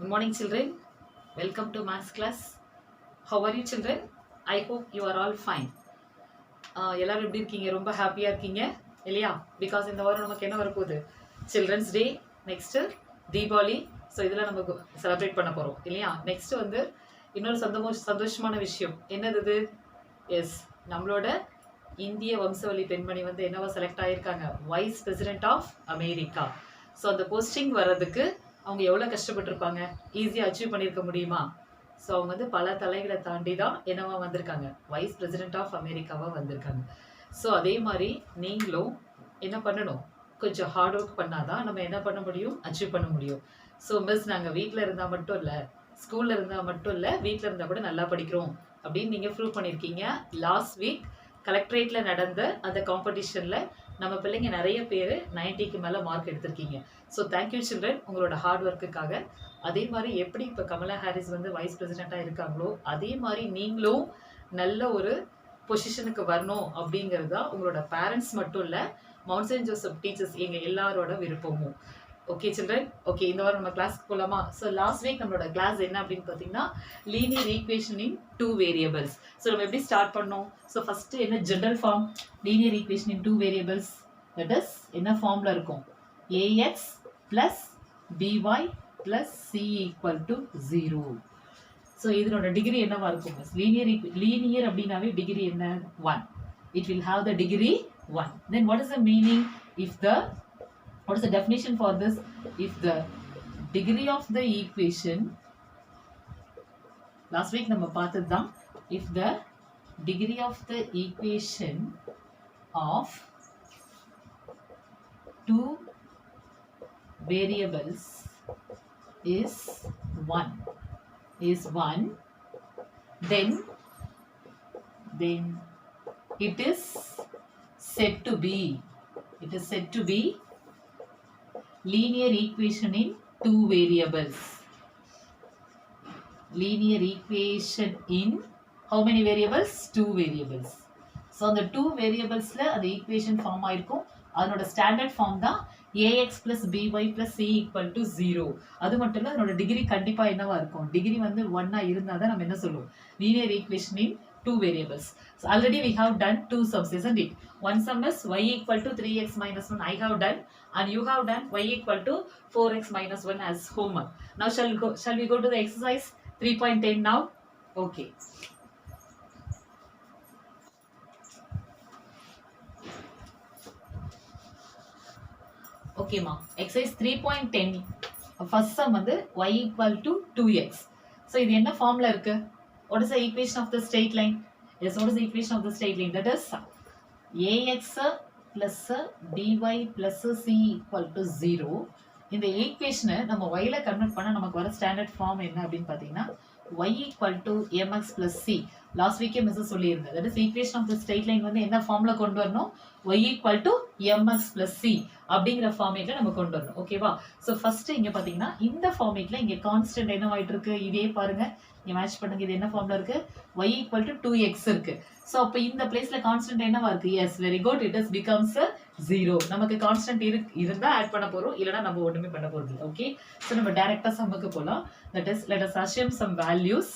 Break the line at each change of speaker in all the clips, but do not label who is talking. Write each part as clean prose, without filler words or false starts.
Good morning, children. Welcome to maths class. How are you, children? I hope you are all fine. எல்லாரும் எப்படி இருக்கீங்க? ரொம்ப ஹாப்பியா இருக்கீங்க இல்லையா? பிகாஸ் இந்த வாரம் நமக்கு என்ன வரப்போகுது? Children's day, next Deepavali. So இதெல்லாம் நம்ம செலிப்ரேட் பண்ண போகிறோம் இல்லையா? நெக்ஸ்ட் வந்து இன்னொரு சந்தோஷமான விஷயம் என்னது இது? எஸ், நம்மளோட இந்திய வம்சவழி பெண்மணி வந்து என்னவா செலக்ட் ஆகியிருக்காங்க? Vice president of America. So அந்த போஸ்டிங் வர்றதுக்கு அவங்க எவ்வளோ கஷ்டப்பட்டிருப்பாங்க? ஈஸியாக அச்சீவ் பண்ணியிருக்க முடியுமா? ஸோ அவங்க வந்து பல தலைகளை தாண்டி தான் என்னவா வந்திருக்காங்க? வைஸ் பிரசிடென்ட் ஆஃப் அமெரிக்காவாக வந்திருக்காங்க. ஸோ அதே மாதிரி நீங்களும் என்ன பண்ணணும்? கொஞ்சம் ஹார்ட் ஒர்க் பண்ணாதான் நம்ம என்ன பண்ண முடியும்? அச்சீவ் பண்ண முடியும். ஸோ மிஸ் நாங்கள் வீட்டில் இருந்தால் மட்டும் இல்லை, ஸ்கூலில் இருந்தால் மட்டும் இல்லை, வீட்டில் இருந்தால் கூட நல்லா படிக்கிறோம் அப்படின்னு நீங்கள் ப்ரூவ் பண்ணியிருக்கீங்க. லாஸ்ட் வீக் கலெக்டரேட்டில் நடந்த அந்த காம்படிஷனில் நம்ம பிள்ளைங்க நிறைய பேர் 90க்கு மேலே மார்க் எடுத்திருக்கீங்க. ஸோ தேங்க்யூ சில்ட்ரன், உங்களோட ஹார்ட் ஒர்க்குக்காக. அதே மாதிரி எப்படி இப்போ கமலா ஹாரிஸ் வந்து வைஸ் பிரசிடெண்ட்டாக இருக்காங்களோ அதே மாதிரி நீங்களும் நல்ல ஒரு பொசிஷனுக்கு வரணும் அப்படிங்கிறது தான் உங்களோட பேரண்ட்ஸ் மட்டும் இல்லை, மவுண்ட் செயின்ட் ஜோசப் டீச்சர்ஸ் எங்கள் எல்லாரோட விருப்பமும். ஓகே சில்ட்ரன், ஓகே இந்த வாரம் நம்ம கிளாஸ்க்கு போகலாமா? ஸோ லாஸ்ட் வீக் நம்மளோட கிளாஸ் என்ன அப்படின்னு பார்த்தீங்கன்னா linear equation in 2 variables. So நம்ம எப்படி ஸ்டார்ட் பண்ணோம்? ஸோ ஃபஸ்ட்டு என்ன general form? Linear equation in 2 variables, that is என்ன ஃபார்மில் இருக்கும்? A x plus b y plus c equal to 0. So இதனோட டிகிரி என்னவா இருக்கும்? லீனியர் அப்படின்னாவே டிகிரி என்ன? 1. It will have the degree 1. Then what is the meaning? What is the definition for this? If the degree of the equation, last week நம்ம பார்த்தது தான், if the degree of the equation of 2 variables is 1, then it is said to be linear equation in 2 variables. Linear equation in how many variables? 2 variables. So அந்த 2 variablesல அந்த equation form ஆயிருக்கும். அதனோட standard form தான் ax plus by plus c equal to 0. அது மட்டும் இல்லை, அதனோட degree கண்டிப்பாக என்னவா இருக்கும்? டிகிரி வந்து 1 இருந்தால் தான் நம்ம என்ன சொல்லுவோம்? Linear equation in 2 variables. So already we have done 2 sums, isn't it? One sum is y equal to 3x minus 1 I have done, and you have done y equal to 4x minus 1 as homework. Now shall we go to the exercise 3.10 now? Okay. Okay ma, exercise 3.10 first sum வந்து y equal to 2x. So இது என்ன ஃபார்ம்ல இருக்கு? What is the equation of the straight line? Yes, what is the equation of the straight line? That is ax plus by plus c equal to 0. இந்த ஈக்குவேஷனை நம்ம yல convert பண்ண நமக்கு வர ஸ்டாண்டர்ட் ஃபார்ம் என்ன அப்படின்னு பார்த்தீங்கன்னா y equal to mx plus c. Last வீக்கே மிஸ் சொல்லியிருந்தேன். That is equation of the straight line வந்து என்ன ஃபார்ம்ல கொண்டு வரணும்? y equal to mx plus c அப்படிங்கிற ஃபார்மேட்ல நம்ம கொண்டு வரணும். ஓகேவா? ஸோ ஃபர்ஸ்ட் இங்க பாத்தீங்கன்னா இந்த ஃபார்மேட்ல இங்க கான்ஸ்டன்ட் என்ன ஆயிட்டு இருக்கு? இதே பாருங்க, இங்க மேட்ச் பண்ணுங்க. இது என்ன ஃபார்ம்ல இருக்கு? y equal to 2x இருக்கு. ஸோ அப்போ இந்த பிளேஸ்ல கான்ஸ்டன்ட் என்னவா இருக்கு? Yes, very good, it is becomes 0. நமக்கு கான்ஸ்டன்ட் இருந்தா ஆட் பண்ண போறோம், இல்லைன்னா நம்ம ஒண்ணுமே பண்ண போறது இல்லை. ஓகே, ஸோ நம்ம டைரக்டா சம்முக்கு போலாம். That is let us assume some values.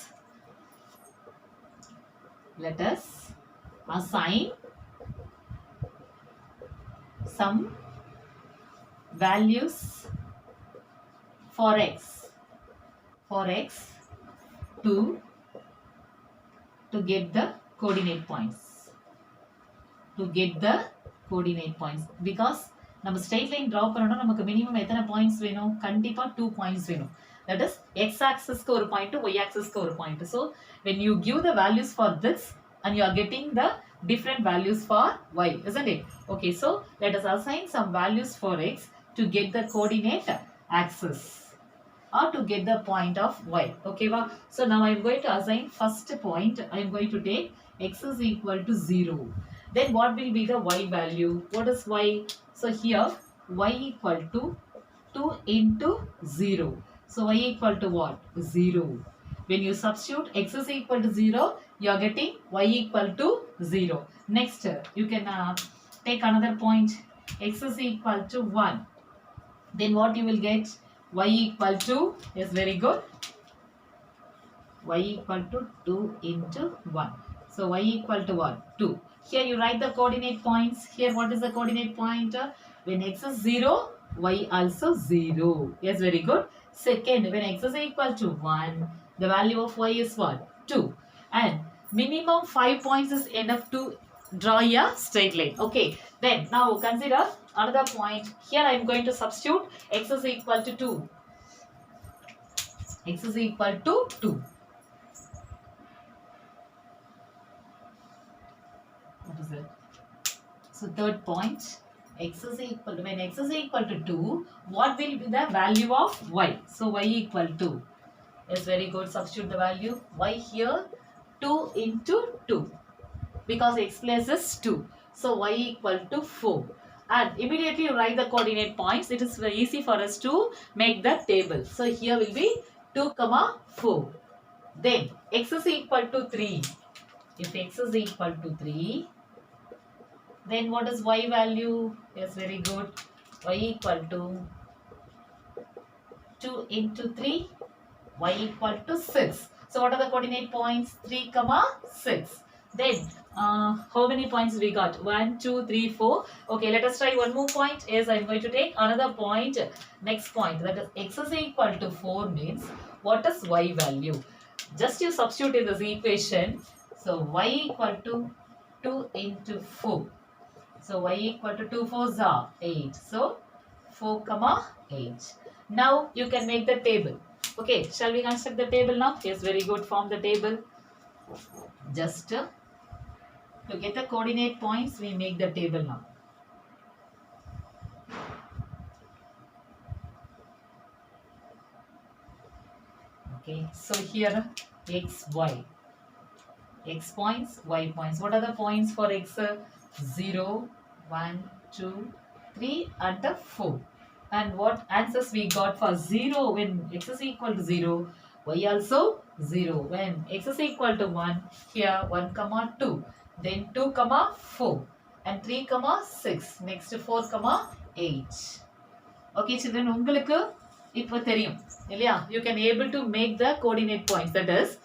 Let us assign some values for x to get the coordinate points. Because நம்ம ஸ்ட்ரெயிட் லைன் டிரா பண்ணனும், நமக்கு மினிமம் எத்தனை பாயிண்ட்ஸ் வேணும்? கண்டிப்பா 2 பாயிண்ட்ஸ் வேணும். That is x axis க்கு ஒரு பாயிண்ட், y axis க்கு ஒரு point. So when you give the values for this and you are getting the different values for y, isn't it? Okay, so let us assign some values for x to get the coordinate axis or to get the point of y. Okay va? So now I am going to assign first point. I am going to take x is equal to 0. Then what will be the y value? What is y? So here y equal to 2 into 0. So y equal to what? 0. When you substitute x is equal to 0, you are getting y equal to 0. Next, you can take another point. X is equal to 1. Then what you will get? y equal to, yes, very good, y equal to 2 into 1. So y equal to what? 2. Here you write the coordinate points. Here what is the coordinate point? When x is 0, y also 0. Yes, very good. Second, when x is equal to 1, the value of y is what? 2. And minimum 5 points is enough to draw a straight line. Okay. Then now consider another point. Here I am going to substitute x is equal to 2. X is equal to 2. What is it? So third point, x is equal to, when x is equal to 2, what will be the value of y? So y equal to, yes, very good, substitute the value, y here 2 into 2, because x place is 2. So y equal to 4. And immediately you write the coordinate points. It is very easy for us to make the table. So here will be 2, 4. Then x is equal to 3. If x is equal to 3, then what is y value? Yes, very good. Y equal to 2 into 3. Y equal to 6. So what are the coordinate points? 3, 6. Then how many points we got? 1, 2, 3, 4. Okay, let us try one more point. Yes, I am going to take another point. Next point, that is x is equal to 4 means what is y value? Just you substitute in this equation. So y equal to 2 into 4. So y equal to 2 4s are 8. So 4, 8. Now you can make the table. Okay, shall we construct the table now? Yes, very good. Form the table. Just to get the coordinate points, we make the table now. Okay, so here x, y. X points, y points. What are the points for x? 0, 1, 2, 3 and 4. And what answers we got for 0 when x is equal to 0, y also 0. When x is equal to 1, here 1, 2. Then 2, 4. And 3, 6. Next 4, 8. Okay, children, உங்களுக்கு இப்போ தெரியும் இல்லையா? You can able to make the coordinate points. That is,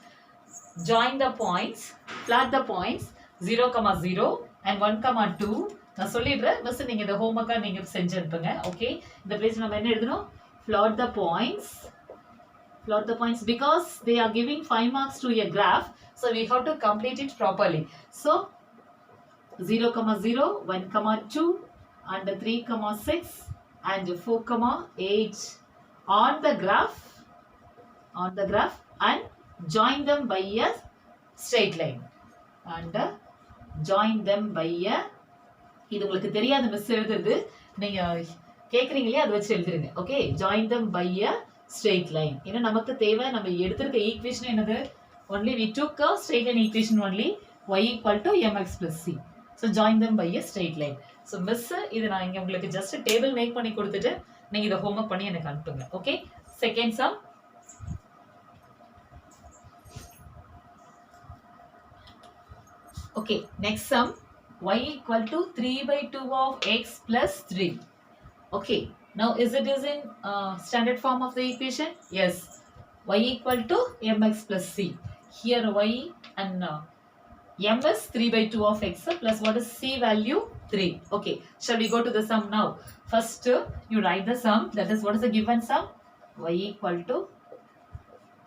join the points, plot the points 0, 0 and 1, 2. நான் சொல்லிடுறேன், bus நீங்க இந்த ஹோம்வொர்க்கா நீங்க செஞ்சு அனுப்புங்க. ஓகே, இந்த பிளேஸ் நம்ம என்ன எழுதணும்? Plot the points. Plot the points because they are giving 5 marks to a graph, so we have to complete it properly. So 0, 0, 1, 2 and 3, 6 and 4, 8 on the graph and join them by a straight line and join them by a, இது உங்களுக்கு தெரியாத miss எழுதுறது, நீங்க கேக்குறீங்களே அதை வச்சு எழுதுறீங்க. Okay, join them by a straight line. ஏன்னா நமக்கு தேவை, நம்ம எடுத்திருக்க ஈக்குவேஷன் என்னது? only we took a straight line equation only, y equal to mx plus c. so join them by a straight line. so miss இது நான் இங்க உங்களுக்கு just டேபிள் மேக் பண்ணி கொடுத்துட்டு நீங்க இத ஹோம்வொர்க் பண்ணி எனக்கு அனுப்புங்க. Okay, second sum. Okay, next sum, y equal to 3 by 2 of x plus 3. Okay, now is it in standard form of the equation? Yes, y equal to mx plus c. Here y and m is 3 by 2 of x plus what is c value? 3. Okay, shall we go to the sum now? First, you write the sum. That is, what is the given sum? Y equal to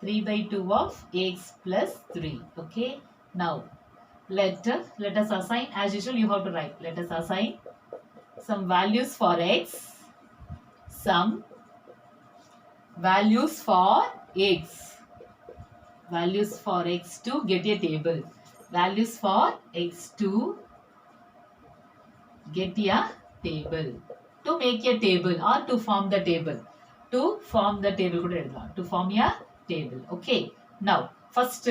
3 by 2 of x plus 3. Okay, now let us assign, as usual you have to write, let us assign some values for x, some values for x, values for x to get a table, values for x to get a table, to make a table or to form the table, to form the table, to form a table. Okay, now first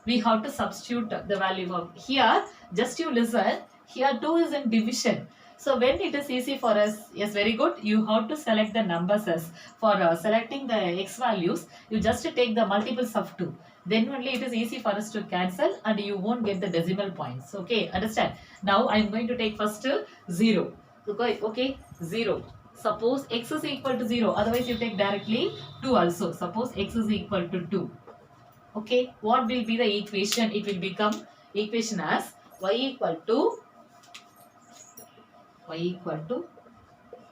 we have to substitute the value of here. Just you listen, here 2 is in division. So when it is easy for us, yes, very good, you have to select the numbers as for selecting the x values, you just take the multiples of 2. Then only it is easy for us to cancel and you won't get the decimal points. Okay, understand? Now I am going to take first 0. Okay, 0. Suppose x is equal to 0. Otherwise, you take directly 2 also. Suppose x is equal to 2. Okay. What will be the equation? It will become equation as y equal to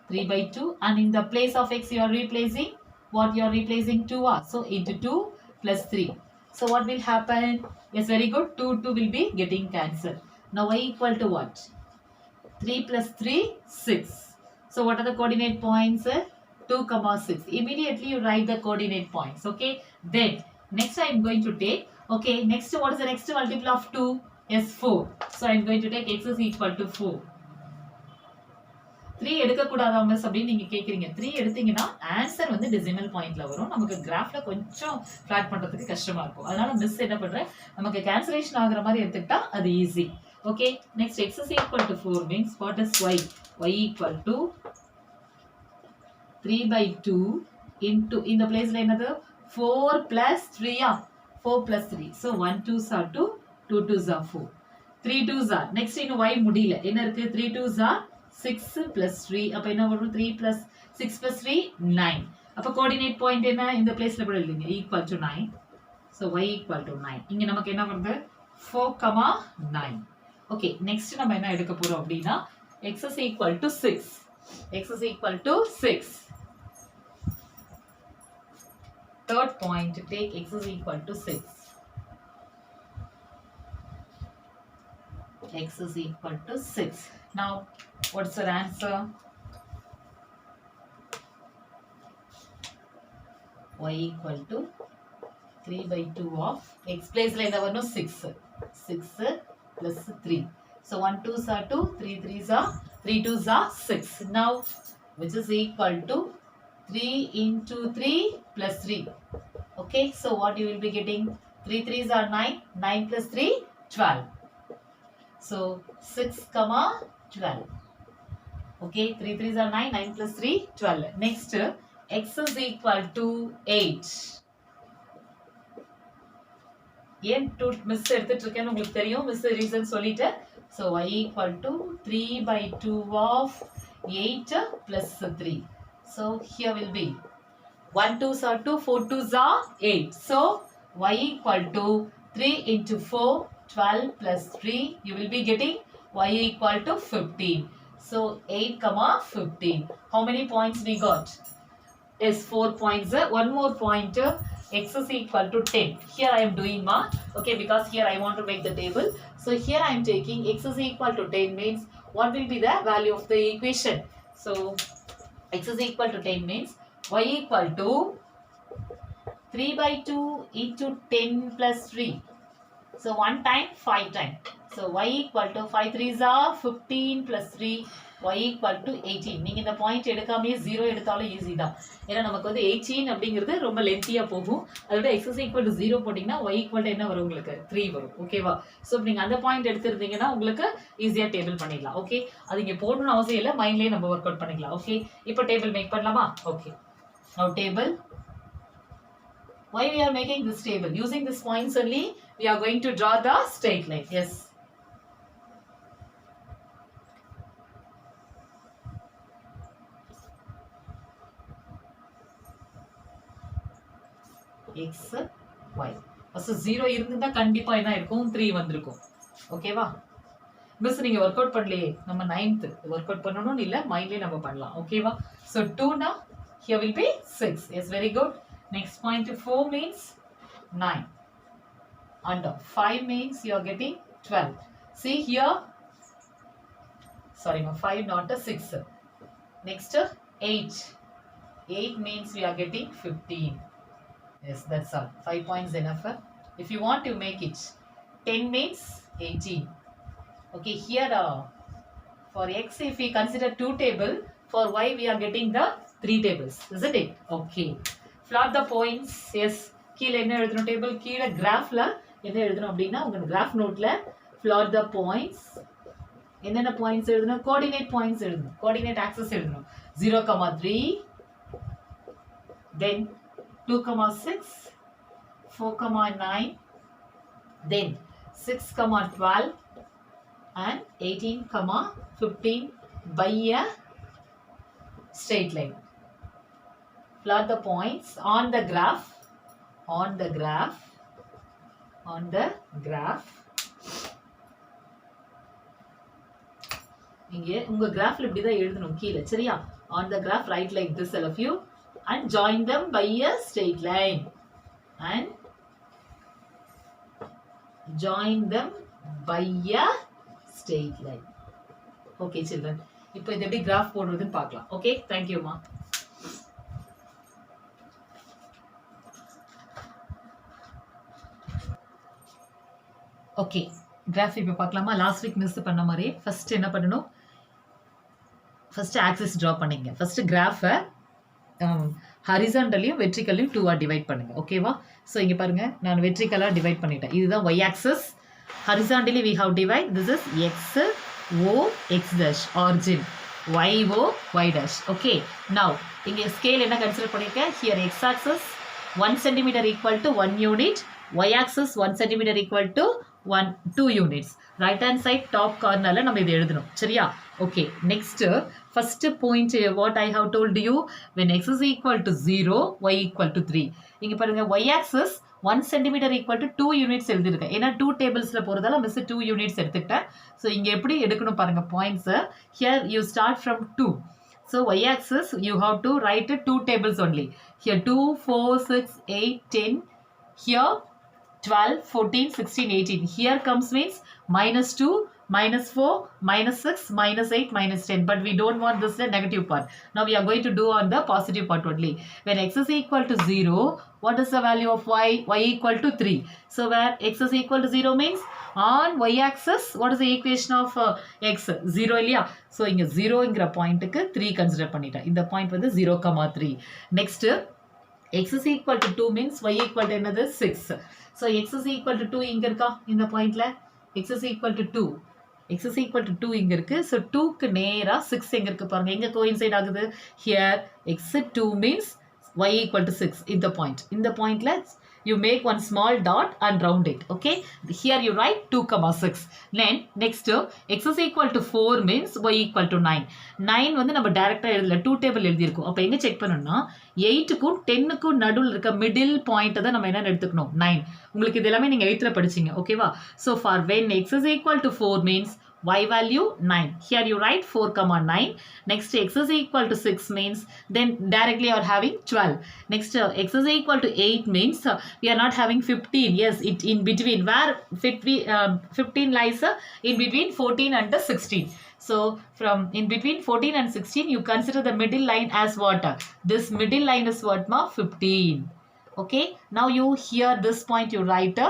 3 by 2. And in the place of x, you are replacing what? You are replacing 2r. So, into 2 plus 3. So, what will happen? Yes, very good. 2 will be getting cancelled. Now, y equal to what? 3 plus 3, 6. So what are the coordinate points? 2, 6. Immediately you write the coordinate points. Okay. Then next I am going to take. Okay. Next, what is the next multiple of 2? Yes, 4. So I am going to take x is equal to 4. 3 எடுக்கக்கூடாதா miss அப்படின்னு நீங்க கேக்குறீங்க. 3 எடுத்தீங்கன்னா answer வந்து decimal பாயிண்ட்ல வரும். நமக்கு கிராஃப்ல கொஞ்சம் plot பண்றதுக்கு கஷ்டமா இருக்கும். அதனால மிஸ் என்ன பண்றேன், நமக்கு கேன்சலேஷன் ஆகுற மாதிரி எடுத்துக்கிட்டா அது easy. Okay, next x is equal to 4 means what is y? Y equal to 3 by 2 into, in the place like another 4 plus 3, 4 plus 3. So 1 2s are 2, 2 2s are 4. 3 2s are, next in y முடியல. என்ன இருக்கு? 3 2s are 6 plus 3. அப்ப என்ன வரும்? 3 plus 6 plus 3, 9. அப்ப coordinate point என்ன? இந்த placeல கூட எழுதுங்க. Equal to 9. So y equal to 9. இங்க நமக்கு என்ன வருது? 4, 9. Okay, next நம்ம என்ன எடுக்க போறோம் அப்படினா x is equal to 6. X is equal to 6. Third point, to take x is equal to 6. X is equal to 6. Now, what's your answer? Y equal to 3 by 2 of x place la enna varano 6. 6 plus 3. So 1 2s are 2, 3 3s are 3 2s are 6. Now which is equal to 3 into 3 plus 3. Okay, so what you will be getting? 3 3s are 9, 9 plus 3, 12. So 6, 12. Okay, 3 3s are 9, 9 plus 3, 12. Next, x is equal to 8. ஏன் 2 miss எடுத்துட்டு இருக்கேன்னு உங்களுக்கு தெரியும். Miss reason சொல்லிட்டேன். So y equal to 3 by 2 of 8 plus 3. So here will be 1 2s are 2, 4 2s are 8. So y equal to 3 into 4, 12 plus 3. You will be getting y equal to 15. So 8, 15. How many points we got? Is 4 points. One more point. X is equal to 10. Here I am doing ma. Okay, because here I want to make the table. So here I am taking x is equal to 10 means what will be the value of the equation? So x is equal to 10 means y equal to 3 by 2 into 10 plus 3. So 1 time, 5 time. So y equal to 5 3s are 15 plus 3. Y equal to 18. நீங்க இந்த point எடுக்காமயே 0 எடுத்தாலும் easy தான். ஏன்னா நமக்கு வந்து 18 அப்படிங்கிறது ரொம்ப லென்த்தியா போகும். அதோட x is equal to 0 போட்டீங்கன்னா y equal to என்ன வரும் உங்களுக்கு? 3 வரும். ஓகேவா? சோ நீங்க அந்த பாயிண்ட் எடுத்துட்டீங்கன்னா உங்களுக்கு ஈஸியா டேபிள் பண்ணிடலாம். ஓகே? அது இங்க போடணும்னு அவசியம் இல்ல. மைண்ட்லயே நம்ம வொர்க் அவுட் பண்ணிக்கலாம். ஓகே? இப்போ டேபிள் மேக் பண்ணலாமா? Okay. Now table. Why we are making this table? Using this points only we are going to draw the straight line. Yes. x y. First 0 இருந்திருந்தா கண்டிப்பா என்ன இருக்கும்? 3 வந்திருக்கும். ஓகேவா? மிஸ் நீங்க வொர்க் அவுட் பண்ணலையே. நம்ம 9th வொர்க் அவுட் பண்ணனும் இல்ல, மைண்ட்லயே நம்ம பண்ணலாம். ஓகேவா? So 2 now here will be 6. Yes, very good. Next point 4 means 9. And 5 means you are getting 12. See here. Sorry, 5 not a 6. Next 8. 8 means we are getting 15. Yes, that's all. 5 points enough. If you want to make it 10 means 18. Okay, here for x if we consider 2 table, for y we are getting the 3 tables, isn't it? Okay. Plot the points. Yes. கீழ என்ன எழுதணும் table? கீழ கிராஃப்ல என்ன எழுதணும் அப்படின்னா உங்க graph நோட்ல plot the points. என்னென்ன பாயிண்ட்ஸ் எழுதணும்? கோஆர்டினேட் பாயிண்ட்ஸ் எழுதணும். கோஆர்டினேட் ஆக்சஸ் எழுதணும். 0, 3, then 2, 6, 4, 9, then 6, 12 and 18, 15 by a straight line. Plot the points on the graph. இங்கே உங்க கிராஃப்ல இப்படி தான் எழுதணும் கீழே சரியா. On the graph write like this all of you and join them by a straight line. Okay children. இப்போ இது எப்படி கிராஃப் போடுறதுன்னு பார்க்கலாம். ஓகே thank you மா. ஓகே கிராஃப் இப்போ பார்க்கலாமா. லாஸ்ட் வீக் மிஸ் பண்ண மாதிரி ஃபர்ஸ்ட் என்ன பண்ணணும், ஃபர்ஸ்ட் ஆக்சிஸ் ட்ரா பண்ணிங்க. ஃபர்ஸ்ட் கிராஃபை ஹரிசாண்டலையும் வெர்டிகல்லையும் 2 டிவைட் பண்ணுங்க. ஓகேவா. ஸோ இங்கே பாருங்க நான் வெர்டிகலாக டிவைட் பண்ணிட்டேன். இதுதான் y axis. Horizontally we have divide. This is x o x dash origin, y o y dash. Okay now இங்கே ஸ்கேல் என்ன கன்சிடர் பண்ணியிருக்கேன். Here x axis 1 centimeter equal to 1 unit, y axis 1 centimeter equal to 2 units. Right hand side top corner la நம்ம இது எழுதணும் சரியா. Okay next first point what I have told you, when x is equal to 0 y equal to 3. இங்க பாருங்க y axis 1 centimeter equal to 2 units எழுதிருக்கேன். ஏன்னா 2 tablesல போறதால miss 2 units எடுத்துக்கிட்டேன். So இங்க எப்படி எடுக்கணும் பாருங்க points. Here you start from 2. So y-axis you have to write 2 tables only. Here 2, 4, 6, 8, 10. Here 12, 14, 16, 18. Here comes means -2, -4, -6, -8, -10. But we don't want this the negative part. Now we are going to do on the positive part only. When x is equal to 0, what is the value of y? Y equal to 3. So where x is equal to 0 means on y-axis, what is the equation of x? 0 இல்லையா. So இங்கே 0ங்கிற பாயிண்ட்டுக்கு 3 consider பண்ணிட்டேன். இந்த point வந்து 0,3. Next x is equal to 2 means y equal to என்னது 6. So x is equal to 2 இங்கே இருக்கா இந்த பாயிண்ட்ல. x is equal to 2. x is equal to 2 இங்கே இருக்கு. ஸோ 2க்கு நேராக 6 எங்கே இருக்கு பாருங்க. எங்கே கோயின்சைட் ஆகுது. Here x 2 means y equal to 6. இந்த பாயிண்ட்ல you make one small dot and round it. Okay, here you write 2,6. Then next x is equal to 4 means y equal to 9. 9 வந்து நம்ம டைரக்டா எழுதல 2 டேபிள் எழுதி இருக்கோம். அப்ப எங்க செக் பண்ணனும்னா 8க்கும் 10க்கும் நடுவுல இருக்க மிடில் பாயிண்ட் தான் நம்ம என்ன எடுத்துக்கணும் 9. உங்களுக்கு இது எல்லாமே நீங்க 8ல படிச்சீங்க ஓகேவா. So for when x is equal to 4 means y value 9. Here you write 4,9. Next x is equal to 6 means then directly you are having 12. Next x is equal to 8 means we are not having 15. Yes, it in between where 15 lies in between 14 and 16. So from in between 14 and 16 you consider the middle line as what? This middle line is what ma 15. Okay, now you here this point you write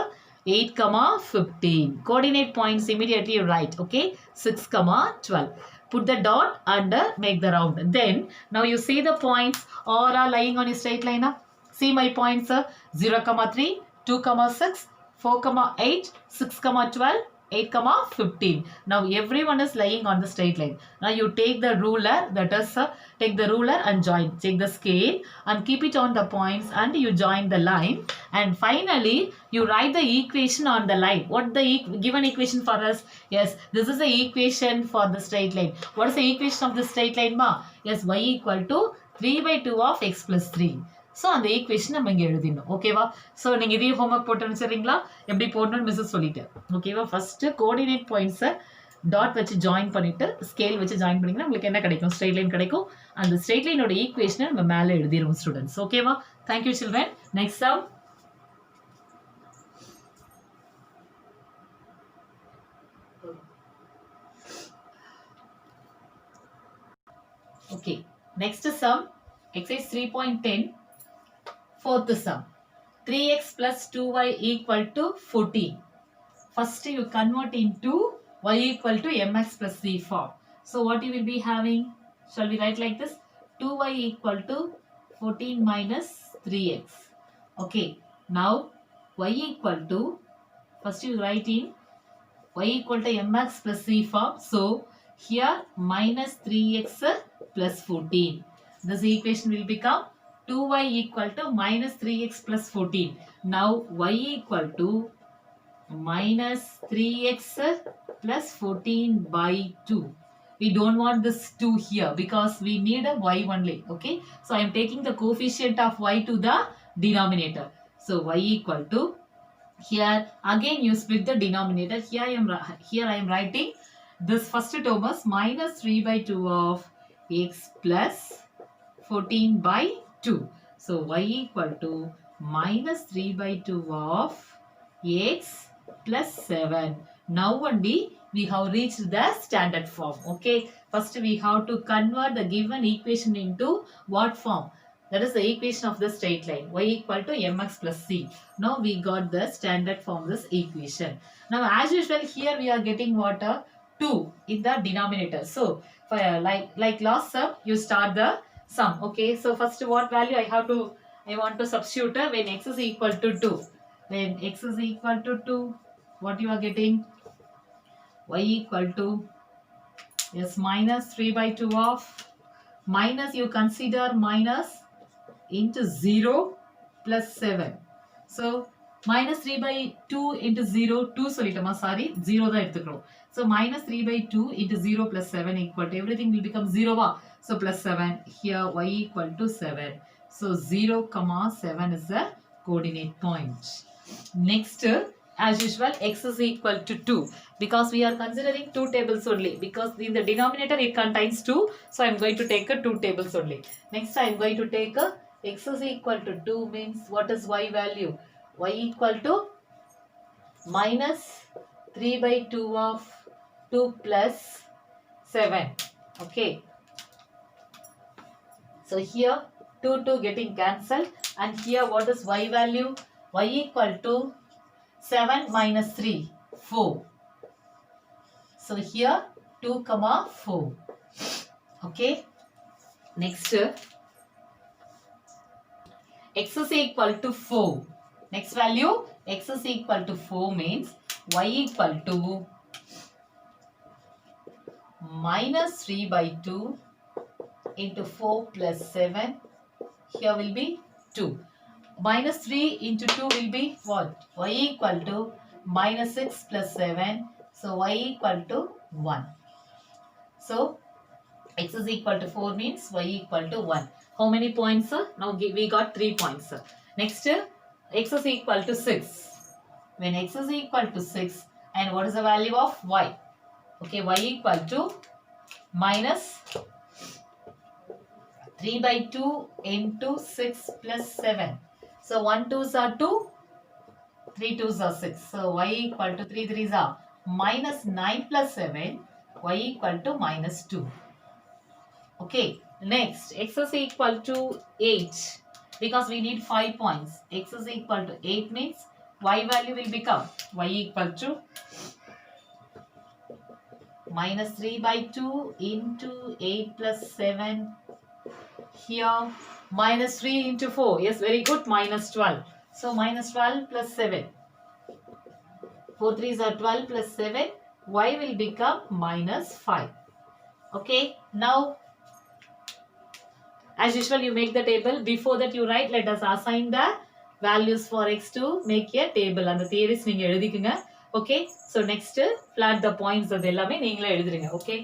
8,15. Coordinate points immediately you write. Okay, 6,12. Put the dot and make the round. Then now you see the points all are lying on a straight line. See my points 0,3, 2,6, 4,8, 6,12, 8,15. Now everyone is lying on the straight line. Now you take the ruler, that is take the ruler and join. Take the scale and keep it on the points and you join the line. And finally you write the equation on the line. What the given equation for us? Yes, this is the equation for the straight line. What is the equation of the straight line ma? Yes, y equal to 3/2 of x plus 3. So அந்த equation நம்ம இங்கே எழுதிடணும் ஓகேவா. So நீங்கள் இதே homework போட்டு அனுப்பிச்சிடுறீங்களா எப்படி போடணும்னு Mrs சொல்லிட்டேன் ஓகேவா. ஃபர்ஸ்ட் கோஆர்டினேட் பாயிண்ட்ஸை டாட் வச்சு ஜாயின் பண்ணிட்டு ஸ்கேல் வச்சு ஜாயின் பண்ணிங்கன்னா உங்களுக்கு என்ன கிடைக்கும் ஸ்ட்ரெயிட் லைன் கிடைக்கும். அந்த ஸ்ட்ரெயிட் லைனோட ஈக்குவேஷனை நம்ம மேலே எழுதிடுவோம் ஸ்டூடெண்ட்ஸ் ஓகேவா. Thank you children. Next sum okay. Next sum exercise 3.10. Fourth sum, 3x plus 2y equal to 14. First you convert into y equal to mx plus c form. So what you will be having? Shall we write like this? 2y equal to 14 minus 3x. Okay. Now y equal to, first you write in y equal to mx plus c form. So here minus 3x plus 14. This equation will become 2y equal to minus 3x plus 14. Now y equal to minus 3x plus 14 by 2. We don't want this 2 here because we need a y only. Okay. So I am taking the coefficient of y to the denominator. So y equal to, here again you split the denominator. Here I am writing this first term as minus 3 by 2 of x plus 14 by 2. So y equal to minus 3 by 2 of x plus 7. Now only we have reached the standard form. Okay. First we have to convert the given equation into what form? That is the equation of the straight line. Y equal to mx plus c. Now we got the standard form this equation. Now as usual here we are getting what? 2 in the denominator. So for like last sum you start the sum. Okay. So first what value I want to substitute when x is equal to 2. When x is equal to 2, what you are getting? Y equal to, yes, minus 3 by 2 of, minus you consider minus into 0 plus 7. So minus 3 by 2 into 0, 2 solitama, sorry, 0 da eduthukrom. So minus 3 by 2 into 0 plus 7 equal to, everything will become 0 va. So plus 7, here y equal to 7. So 0 comma 7 is the coordinate point. Next, as usual, x is equal to 2 because we are considering 2 tables only, because in the denominator it contains 2. So I am going to take 2 tables only. Next I am going to take x is equal to 2 means what is y value? Y equal to minus 3 by 2 of 2 plus 7. Okay. So here 2 getting cancelled, and here what is y value? Y equal to 7 minus 3, 4. So here 2 comma 4. Okay. Next, x is equal to 4. Next value, x is equal to 4 means y equal to minus 3 by 2 into 4 plus 7. Here will be 2. Minus 3 into 2 will be what? Y equal to minus 6 plus 7. So y equal to 1. So x is equal to 4 means y equal to 1. How many points? Now we got 3 points. Next, x is equal to 6. When x is equal to 6, and what is the value of y? Okay, y equal to minus 3 by 2 into 6 plus 7. So 1 2s are 2, 3 2s are 6. So y equal to 3 3s are minus 9 plus 7, y equal to minus 2. Okay, next x is equal to 8 because we need 5 points. X is equal to 8 means y value will become y equal to minus 3 by 2 into 8 plus 7. Here minus 3 into 4. Yes, very good. Minus 12. So minus 12 plus 7. 4 3s are 12 plus 7. Y will become minus 5. Okay. Now, as usual, you make the table. Before that you write, let us assign the values for x to make a table. And the theories நீங்க எழுதிக்குங்க. Okay. So next, flat the points அது எல்லாமே நீங்களே எழுதுறீங்க. Okay.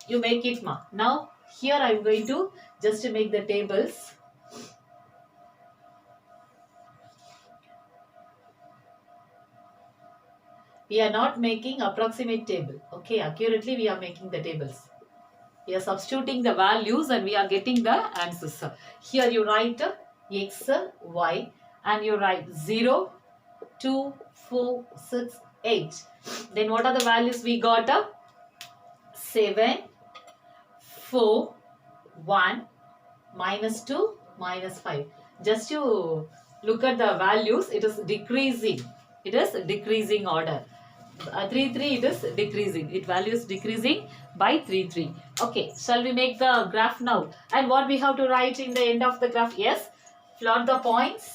You make it ma. Now, here I am going to just make the tables. We are not making approximate table. Okay, accurately we are making the tables. We are substituting the values and we are getting the answers. Here you write x, y, and you write 0, 2, 4, 6, 8. Then what are the values we got? 7, 4, 1, minus 2, minus 5. Just you look at the values, it is decreasing. It is decreasing order. 3, 3, it is decreasing. It value is decreasing by 3, 3. Okay, shall we make the graph now? And what we have to write in the end of the graph? Yes, plot the points.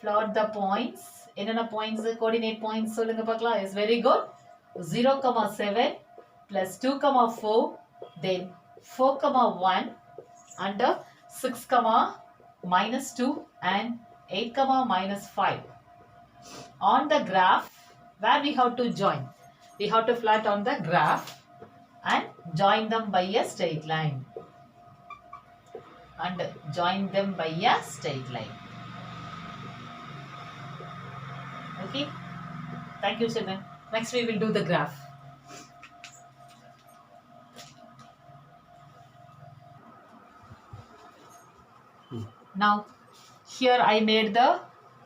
Plot the points. Enna points, coordinate points. Solunga pakla is very good. 0, 7 plus 2, 4. Then 4, 1 under 6, minus 2 and 8, minus 5. On the graph, where we have to join? We have to plot on the graph. and join them by a straight line. And join them by a straight line. Okay. Thank you, children. Next we will do the graph. Now here I made the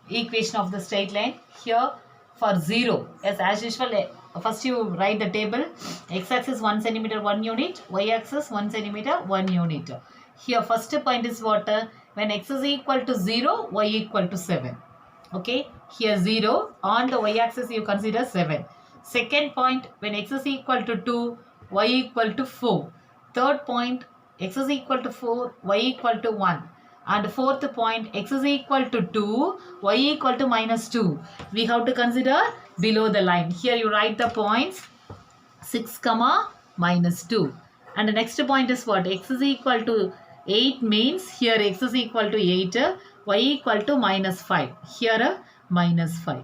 equation of the straight line. Here for 0, as usual, first you write the table. X-axis 1 centimeter 1 unit, y-axis 1 centimeter 1 unit. Here first point is what? When x is equal to 0, y equal to 7. Okay, here 0, on the y-axis you consider 7. Second point, when x is equal to 2, y equal to 4. Third point, x is equal to 4, y equal to 1. And fourth point, x is equal to 2, y equal to minus 2. We have to consider below the line. Here you write the points 6 comma minus 2. And the next point is what? X is equal to 8 means here x is equal to 8, y equal to minus 5. Here minus 5.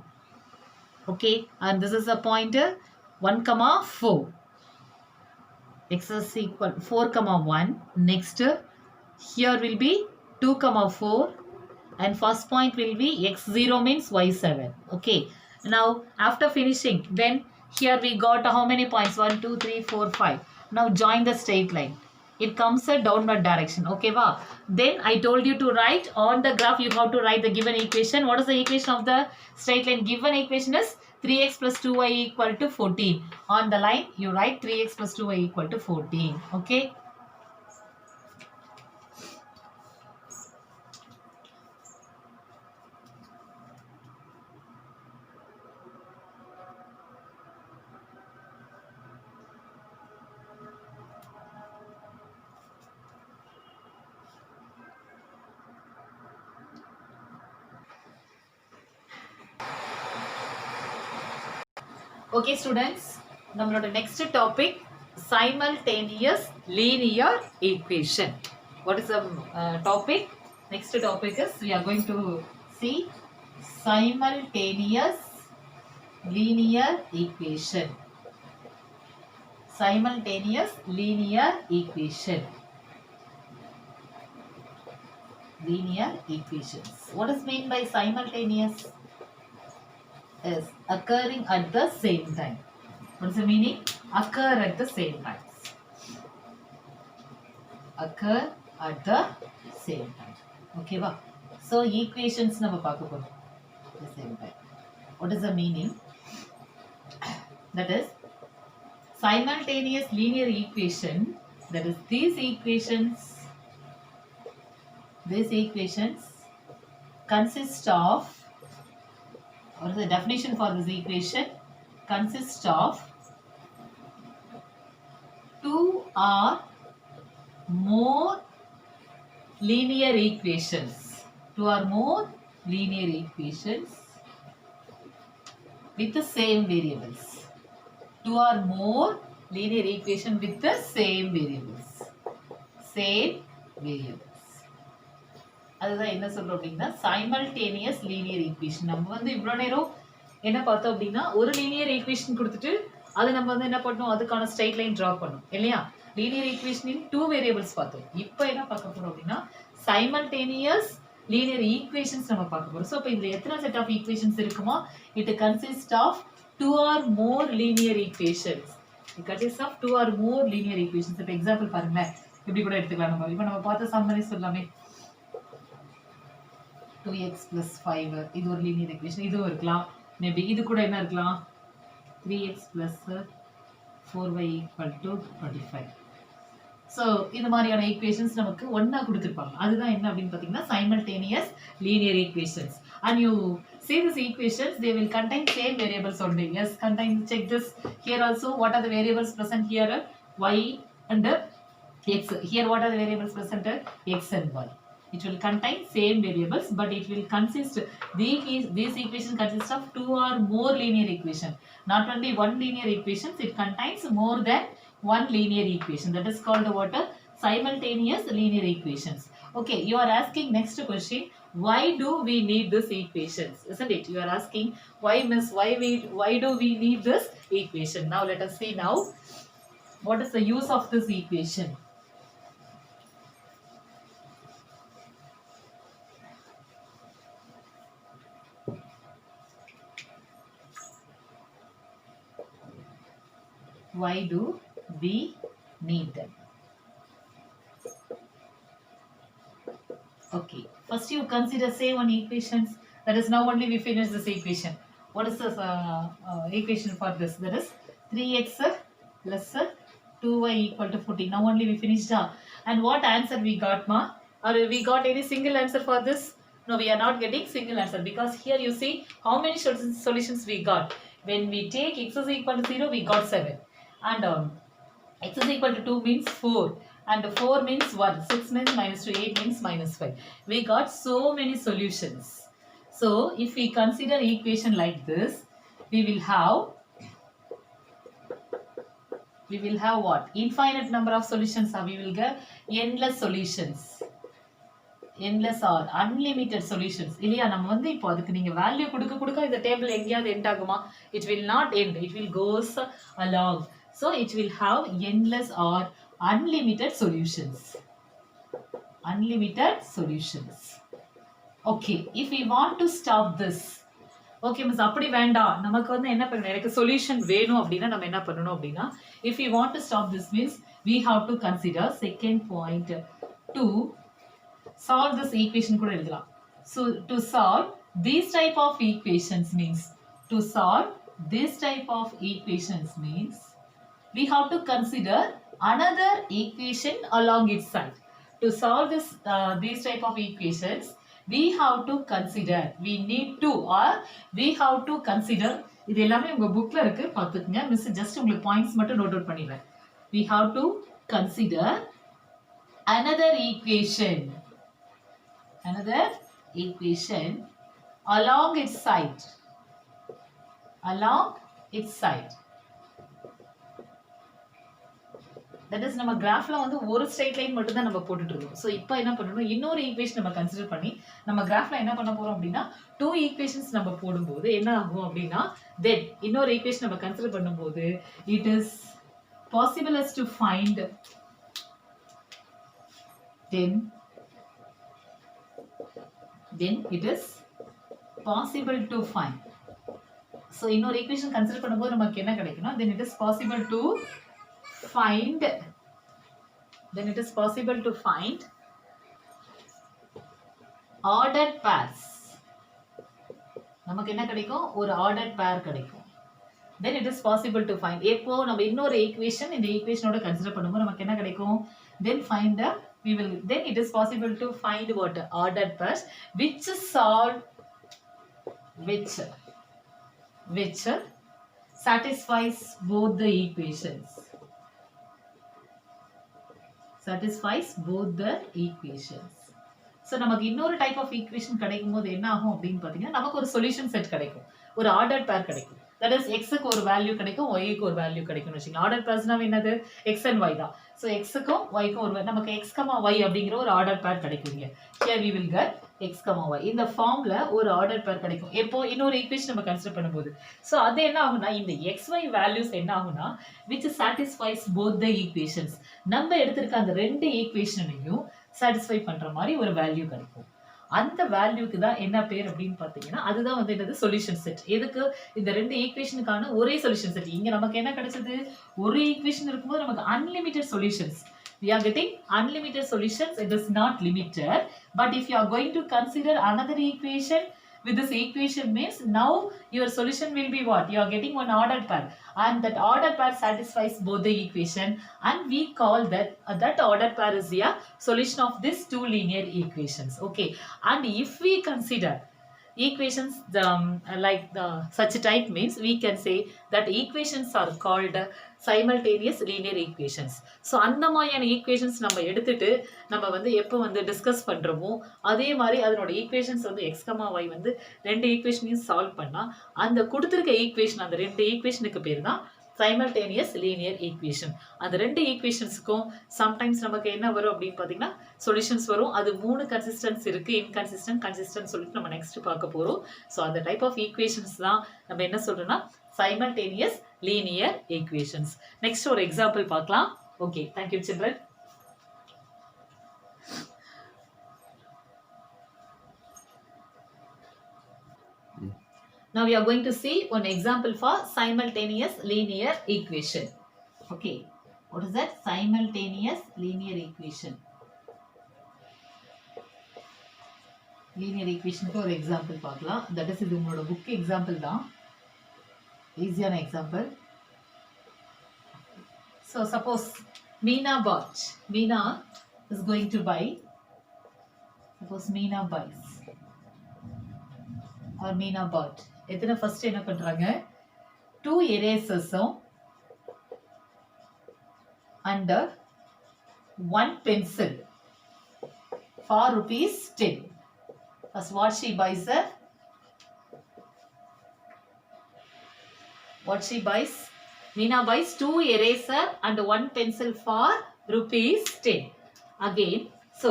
Okay, and this is a point 1 comma 4. X is equal 4 comma 1. Next here will be 2 comma 4 and first point will be x0 means y7. Okay, now after finishing, then here we got how many points? 1 2 3 4 5. Now join the straight line. It comes a downward direction. Okay, wow. Then I told you to write on the graph, you have to write the given equation. What is the equation of the straight line? Given equation is 3x plus 2y equal to 14. On the line you write 3x plus 2y equal to 14. Okay. Okay students, நம்மளோட next topic simultaneous linear equation. What is the topic? Next topic is we are going to see simultaneous linear equation. Simultaneous linear equation. Linear equations. What is meant by simultaneous? Is occurring at the same time. What is the meaning? Occur at the same time. Occur at the same time. Okay, wow. So equations நம்ம பார்க்க போறோம் at the same time. What is the meaning? That is simultaneous linear equation. That is these equations consist of, what is the definition for this equation? Consists of two or more linear equations. Two or more linear equations with the same variables. Two or more linear equation with the same variables. Same variables. அதுதான் என்ன சொல்றோம் அப்படின்னா simultaneous linear equation. நம்ம வந்து இவ்வளோ நேரம் என்ன பார்த்தோம் அப்படின்னா ஒரு linear equation கொடுத்துட்டு அதை நம்ம வந்து என்ன பண்ணணும், அதுக்கான straight line draw பண்ணணும் இல்லையா. linear equation in two variables பார்த்தோம். இப்போ என்ன பார்க்க போறோம் அப்படின்னா simultaneous linear equations நம்ம பார்க்க போறோம். ஸோ இப்போ இதில் எத்தனை set of equations இருக்குமோ it consists of two or more linear equations. It consists of two or more linear equations. இப்போ எக்ஸாம்பிள் பாருங்களேன், இப்படி கூட எடுத்துக்கலாம். நம்ம இப்போ நம்ம பார்த்த சம்மரி சொல்லாமே 2x plus 5 இது ஒரு லீனியர் ஈக்குவேஷன். இதுவும் இருக்கலாம். மேபி இது கூட என்ன இருக்கலாம், 3x plus 4y equal to 25. So இது மாதிரியான ஈக்குவேஷன்ஸ் நமக்கு ஒன்றா கொடுத்துருப்பாங்க. அதுதான் என்ன அப்படின்னு பார்த்தீங்கன்னா simultaneous linear equations. And you see these equations, they will contain same variables only. Yes, contain, check this. Here also, what are the variables present here? Y and x. Here what are the variables present? X and y. It will contain same variables, but it will consist, these equations consist of two or more linear equation. Not only one linear equation, it contains more than one linear equation. That is called what? Simultaneous linear equations. Okay, you are asking next question, why do we need these equations? Isn't it? You are asking, why miss, why do we need this equation? Now let us see now. What is the use of this equation? Why do we need them? Okay, first you consider say one equations. That is, now only we finish this equation. What is this equation for this? That is 3x plus 2y equal to 14. Now only we finished. And what answer we got, ma? Or we got any single answer for this? No, we are not getting single answer, because here you see how many solutions we got. When we take x is equal to 0, we got 7. And x is equal to 2 means 4. And 4 means 1. 6 means minus 2. 8 means minus 5. We got so many solutions. So, if we consider equation like this, we will have what? Infinite number of solutions. We will get endless solutions. Endless or unlimited solutions. இல்லையா, நம்ம வந்து இப்போ அதுக்கு நீங்க value கொடுக்க இந்த table எங்கேயாவது end ஆகுமா? It will not end. It will goes along. So, it will have endless or unlimited solutions. Unlimited solutions. Okay, if we want to stop this, okay miss, அப்படி வேண்டாம், நமக்கு வந்து என்ன பண்ணணும், எனக்கு சொல்யூஷன் வேணும் அப்படின்னா நம்ம என்ன பண்ணணும் அப்படின்னா, if we want to stop this means we have to consider second point to solve this equation கூட எழுதலாம். So to solve these type of equations means we have to consider another equation along its side. To solve these type of equations, we have to consider, we have to consider, இது எல்லாமே உங்க புக்ல இருக்கு, பார்த்துக்கங்க. Miss just உங்களுக்கு points மட்டும் note out பண்ணிடுறேன். We have to consider another equation along its side. That is, நம்ம கிராஃப்ல வந்து ஒரு ஸ்ட்ரைட் லைன் மட்டும் தான் நம்ம போட்டுட்டு இருக்கோம். ஸோ இப்போ என்ன பண்ணணும், இன்னொரு ஈக்குவேஷன் நம்ம கன்சிடர் பண்ணி நம்ம கிராஃப்ல என்ன பண்ண போறோம் அப்படின்னா 2 ஈக்குவேஷன்ஸ் நம்ம போடும்போது என்ன ஆகும் அப்படின்னா, தென் இன்னொரு ஈக்குவேஷன் நம்ம கன்சிடர் பண்ணும்போது it is possible as to find then it is possible to find. So இன்னொரு ஈக்குவேஷன் கன்சிடர் பண்ணும்போது நமக்கு என்ன கிடைக்கும்னா, then it is possible to find ordered pairs. நமக்கு என்ன கிடைக்கும், ஒரு ordered pair கிடைக்கும். Then it is possible to find. எப்போ நம்ம இன்னொரு ஈக்குவேஷன் இந்த ஈக்குவேஷனோட கன்சிடர் பண்ணும்போது நமக்கு என்ன கிடைக்கும், then it is possible to find what? Ordered pairs which satisfies both the equations. So நமக்கு இன்னொரு டைப் ஆஃப் ஈக்குவேஷன் கிடைக்கும் போது என்ன ஆகும் அப்படின்னு பார்த்தீங்கன்னா, நமக்கு ஒரு சொல்யூஷன் செட் கிடைக்கும், ஒரு ஆர்டர்ட் பேர் கிடைக்கும். தட் இஸ் எக்ஸுக்கு ஒரு வேல்யூ கிடைக்கும், ஒய்க்கு ஒரு வேல்யூ கிடைக்கும்னு வச்சுக்கலாம். ஆர்டர் பேர்ஸ்னா என்னது, எக்ஸ் அண்ட் ஒய் தான். ஸோ எக்ஸுக்கும் ஒய்க்கும் ஒரு நமக்கு எக்ஸ் கமா ஒய் அப்படிங்கிற ஒரு ஆர்டர் பேர் கிடைக்குங்க. Here we will get x comma y. இந்த ஃபார்ம்ல ஒரு ஆர்டர் பேர் கிடைக்கும் எப்போ இன்னொரு ஈக்குவேஷன் நம்ம கன்சிடர் பண்ணும்போது. ஸோ அது என்ன ஆகும்னா, இந்த எக்ஸ் ஒய் வேல்யூஸ் என்ன ஆகும்னா, which satisfies both the equations. நம்ம எடுத்திருக்க அந்த 2 ஈக்குவேஷனையும் சாட்டிஸ்ஃபை பண்ற மாதிரி ஒரு வேல்யூ கிடைக்கும். அந்த வேல்யூக்கு தான் என்ன பேர் அப்படின்னு பார்த்தீங்கன்னா, அதுதான் வந்து என்னது, சொல்யூஷன் செட். எதுக்கு, இந்த 2 ஈக்குவேஷனுக்கான ஒரே சொல்யூஷன் செட். இங்க நமக்கு என்ன கிடைச்சது, ஒரு ஈக்குவேஷன் இருக்கும்போது நமக்கு unlimited solutions. We are getting unlimited solutions. It is not limited. But if you are going to consider another equation with this equation means now your solution will be what? You are getting one ordered pair, and that ordered pair satisfies both the equation, and we call that ordered pair is a solution of these 2 linear equations. Okay, and if we consider equations like such type means we can say that equations are called simultaneous linear equations. So அந்த மாதிரியான equations நம்ம எடுத்துட்டு நம்ம வந்து எப்போ வந்து discuss பண்ணுறோமோ அதே மாதிரி அதனோட ஈக்குவேஷன்ஸ் வந்து எக்ஸ் கமா ஒய் வந்து 2 ஈக்குவேஷனையும் சால்வ் பண்ணால் அந்த கொடுத்துருக்க ஈக்குவேஷன் அந்த 2 ஈக்குவேஷனுக்கு பேர் தான் சைமல்டேனியஸ் லீனியர் ஈக்குவேஷன். அந்த ரெண்டு ஈக்குவேஷன்ஸுக்கும் சம்டைம்ஸ் நமக்கு என்ன வரும் அப்படின்னு பார்த்தீங்கன்னா சொல்யூஷன்ஸ் வரும். அது 3 கன்சிஸ்டன்ஸ் இருக்குது, இன்கன்சிஸ்டன்ட், கன்சிஸ்டன்ட் சொல்லிட்டு நம்ம நெக்ஸ்ட் பார்க்க போகிறோம். ஸோ அந்த டைப் ஆஃப் ஈக்குவேஷன்ஸ் தான் நம்ம என்ன சொல்கிறோம்னா simultaneous linear equations. Next ஒரு எக்ஸாம்பிள் பார்க்கலாம். Okay, thank you children. Now we are going to see one example for simultaneous linear equation. Okay, what is that? Simultaneous linear equation. Linear equation க்கு ஒரு example பார்க்கலாம். That is இது உங்களோட book example தான். Easier example. So suppose Meena is going to buy. Suppose Meena buys or Meena bought. எத்தனை first என்ன பண்றாங்க 2 erasers-உம் and 1 pencil for rupees 10. First what she buys her? What she buys? Meena buys 2 eraser and 1 pencil for rupees 10. Again, so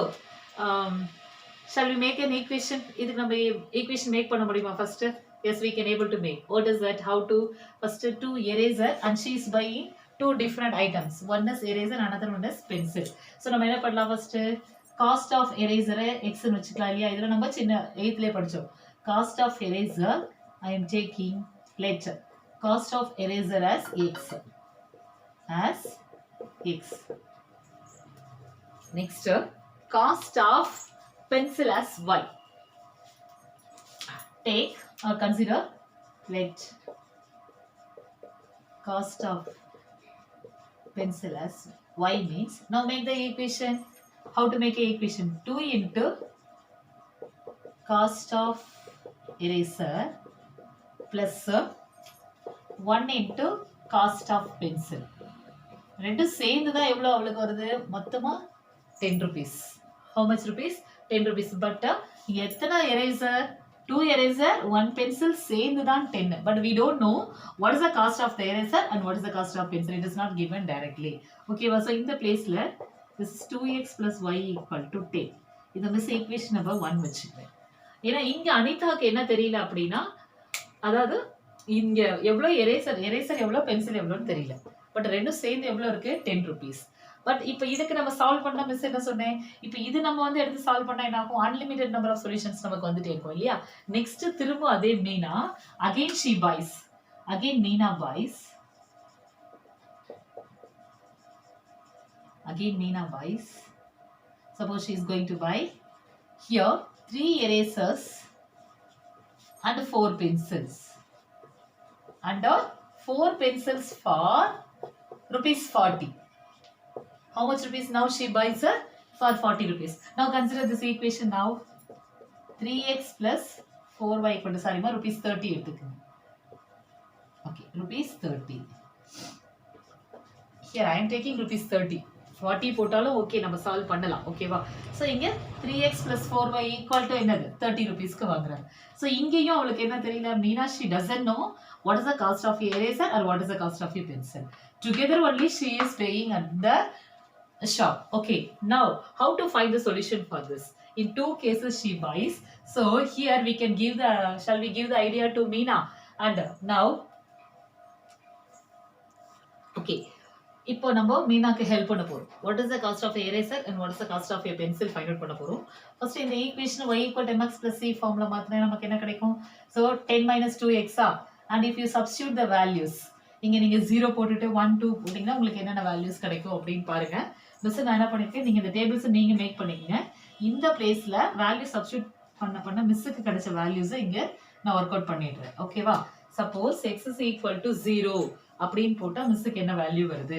shall we make an equation? இதுக்கு நம்ம equation make பண்ண முடியுமா first? Yes, we can able to make. What is that? How to? First 2 eraser and she is buying 2 different items. One is eraser, another one is pencil. So நம்ம என்ன பண்ணலாம் first? Cost of eraser x னு வச்சுக்கலாம் இல்லையா? இதுல நம்ம சின்ன 8th லே படிச்சோம். Cost of eraser I am taking later. Cost of eraser as x. Next, cost of pencil as y. Take or consider, let cost of pencil as y means, now make the equation. How to make an equation? 2 into cost of eraser plus 1 into cost of pencil. ரெண்டு சேர்ந்து தான் எவ்வளோ அவளுக்கு வருது மொத்தமா 10 rupees. How much rupees? 10 rupees. But எத்தனை eraser? 2 eraser, 1 pencil சேர்ந்து தான் 10. But we don't know what is the cost of the eraser and what is the cost of pencil. It is not given directly. Okay, so இந்த பிளேஸ்ல this is 2x plus y equal to 10. இதை miss equation number 1 வச்சுக்கிறேன். ஏன்னா இங்க அனிதாக்கு என்ன தெரியல அப்படின்னா, அதாவது இங்க எவ்வளோ எரேசர் எவ்வளோ பென்சில் எவ்வளோன்னு தெரியல. பட் ரெண்டும் சேர்ந்து எவ்வளோ இருக்கு 10 rupees. பட் இப்போ இதுக்கு நம்ம சால்வ் பண்ண மிஸ் என்ன சொன்னேன், இப்போ இது நம்ம வந்து எடுத்து சால்வ் பண்ணா என்ன ஆகும், அன்லிமிட்டட் நம்பர் ஆஃப் சொல்யூஷன்ஸ் நமக்கு வந்துட்டே இருக்கும் இல்லையா. நெக்ஸ்ட் திரும்ப அதே Meena again she buys, again Meena buys, again Meena buys. Suppose she is going to buy here 3 erasers and 4 pencils and 4 pencils for rupees 40. How much rupees now she buys her? For 40 rupees. Now consider this equation now. 3x plus 4y equal to sorry ma rupees 30 எடுத்துக்கங்க. Okay, rupees 30. Here I am taking rupees 30. 40 போட்டாலும் okay நம்ம solve பண்ணலாம். ஓகேவா? So இங்கே 3x plus 4y equal to என்னது 30 rupeesக்கு வாங்குறாங்க. So இங்கேயும் அவளுக்கு என்ன தெரியல, Meena she doesn't know what is the cost of your eraser or what is the cost of your pencil. Together only she is paying at the shop. Okay, now how to find the solution for this? In 2 cases she buys. So here we can give the, shall we give the idea to Meena? And now, okay. இப்போ நம்ம மீனாக்கு help பண்ண போறோம். What is the cost of eraser and what is the cost of your pencil find out பண்ண போறோம். First இந்த equation y equal to mx plus c formula மாத்தினா நமக்கு என்ன கிடைக்கும்? So 10 minus 2x and if you substitute the values, இங்க நீங்க 0 போட்டுட்டு 1 2 போட்டீங்கன்னா உங்களுக்கு என்னென்ன வேல்யூஸ் கிடைக்கும் அப்படின்னு பாருங்க. மிஸ் நான் என்ன பண்ணிருக்கேன், நீங்க இந்த டேபிள்ஸ் நீங்க மேக் பண்ணிக்கங்க. இந்த பிளேஸ்ல வேல்யூ சப்ஸ்டிட்யூட் பண்ண மிஸ்ஸுக்கு கிடைச்ச வேல்யூஸ் இங்க நான் ஒர்க் அவுட் பண்ணிடுறேன். ஓகேவா? Suppose x is equal to 0 அப்படின்னு போட்டா மிஸ்ஸுக்கு என்ன வேல்யூ வருது,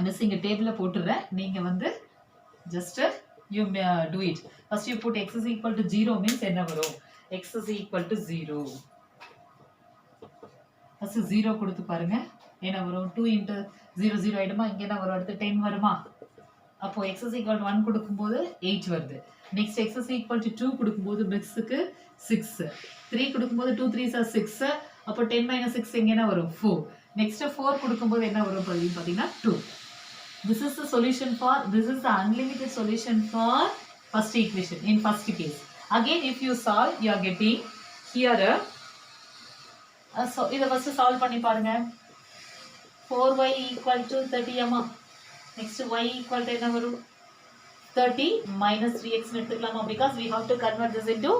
மிஸ் இங்க டேபிள்ல போட்டுறேன். நீங்க வந்து just you do it. First you put x is equal to 0 means என்ன வரும், x is equal to 0. First 0 கொடுத்து பாருங்க என்ன வரும், 2 into 0 0 ஆயிடுமா, இங்க என்ன வரும், அடுத்து 10 வருமா. அப்போ x is equal to 1 கொடுக்கும்போது 8 வருது. Next x is equal to 2 கொடுக்கும்போது மிக்ஸுக்கு 6, 3 கொடுக்கும்போது 2 3s are 6. அப்போ 10 minus 6 எங்க என்ன வரும் 4. next 4 கொடுக்கும்போது என்ன வரும் பார்த்தீங்கன்னா 2. This is the solution for, this is the unlimited solution for first equation in first case. Again if you solve, you are getting here so இதை first solve பண்ணி பாருங்க. 4y equal to 30 அம்மா. next y equal to என்ன வரும் 30 minus 3x எடுத்துக்கலாமா, because we have to convert this into